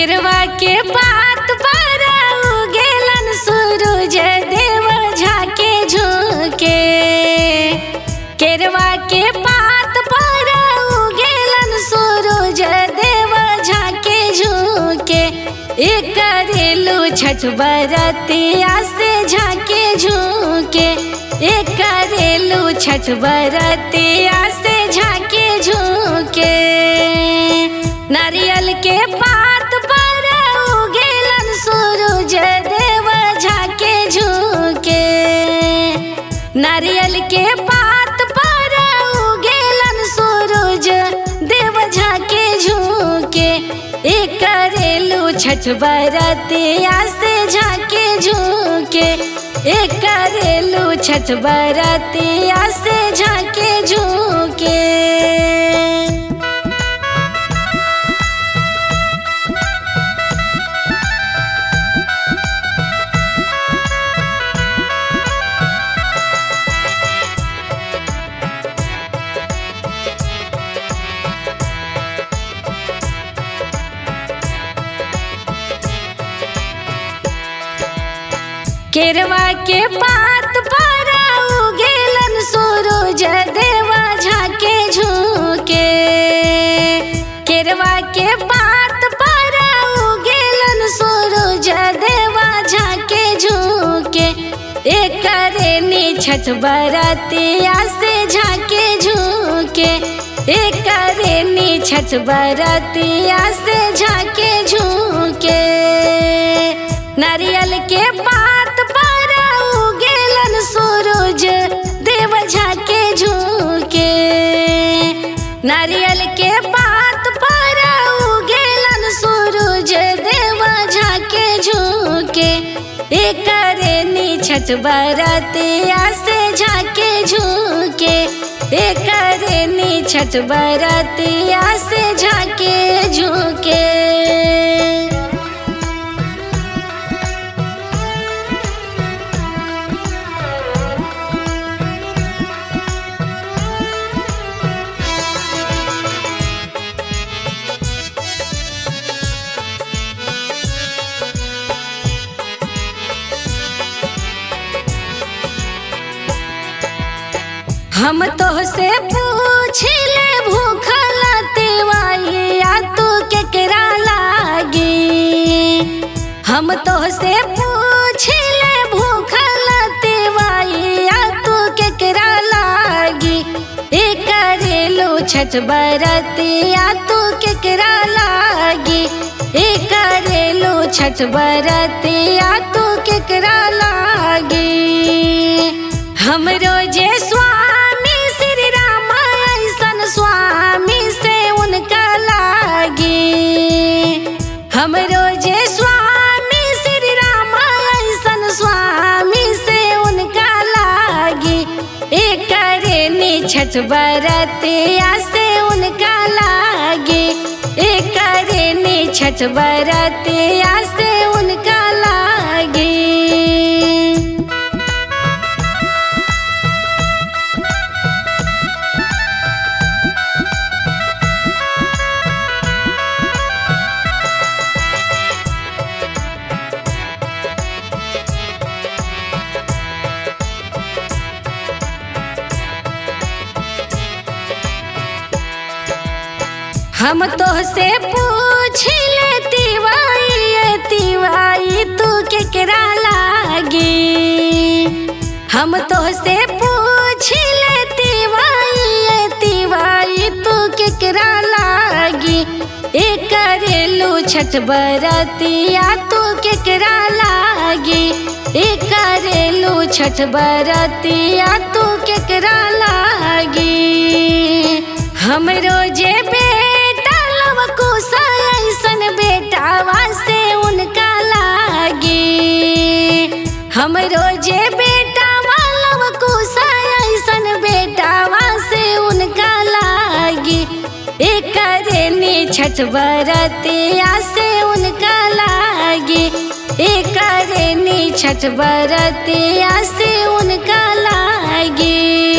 केरवा के पात पर उगेलन सूरज देव झाके झुके। केरवा के पात पर उगेलन सूरज देव झाके झुके। करेलू छठ बरतिया से झाके झुके। करेलू छठ बरतिया से झाके झुके। नारियल के पात पर उगेलन सूरज देव झाके झुके। नारियल के पात पर उगेलन सूरज देव झाके झुके। करेलू छठ बरतिया से झाके झुके। करेलू छठ बरतिया से झाके झुके। केरवा के पात पर उगेलन सूरज देव झाके झुके। केरवा के पात पर उगेलन सूरज देव झाके झुके। करेनी छठ बरतिया से झाके झुके। करेनी छठ बरतिया से झाके झुके। नारियल के पात पर उगेलन सूरज देव झाके झुके। नारियल के पात पर उगेलन सूरज देव झाके झुके। करेनी छठ बरतिया से झाके झुके। करेनी छठ बरतिया से झाके झुके। हम तो से पूछले भूखल तिवाइया तू केकरा लागी। हम तो से पूछले भूखल तिवाइया तू केकरा लागी। करेलू छठ बरतिया तू केकरा लागी। करेलू छठ बरतिया तू केकरा लागी। हम रोजे स्वामी श्री राम ऐसन स्वामी से उनका लागी। हम रोजे स्वामी श्री राम ऐसन स्वामी से उनका लागी। करेनी छठ बरतिया से उनका लागी। करेनी छठ बरतिया से उनका लागी। हम तो से पूछले तिवाई तू केकरा लागी। हम तो से पूछले तिवाई तू केकरा लागी। करेलू छठ बरतिया तू केकरा लागी। करेलू छठ बरतिया तू केकरा लागी। हम रोजे बेटा लवकुश ऐसन बेटावा से उनका लागी। हम रोजे बेटा लवकुश ऐसन बेटावा से उनका लागी। करेनी छठ बरतिया से उनका लागी। करेनी छठ बरतिया से उनका लागी।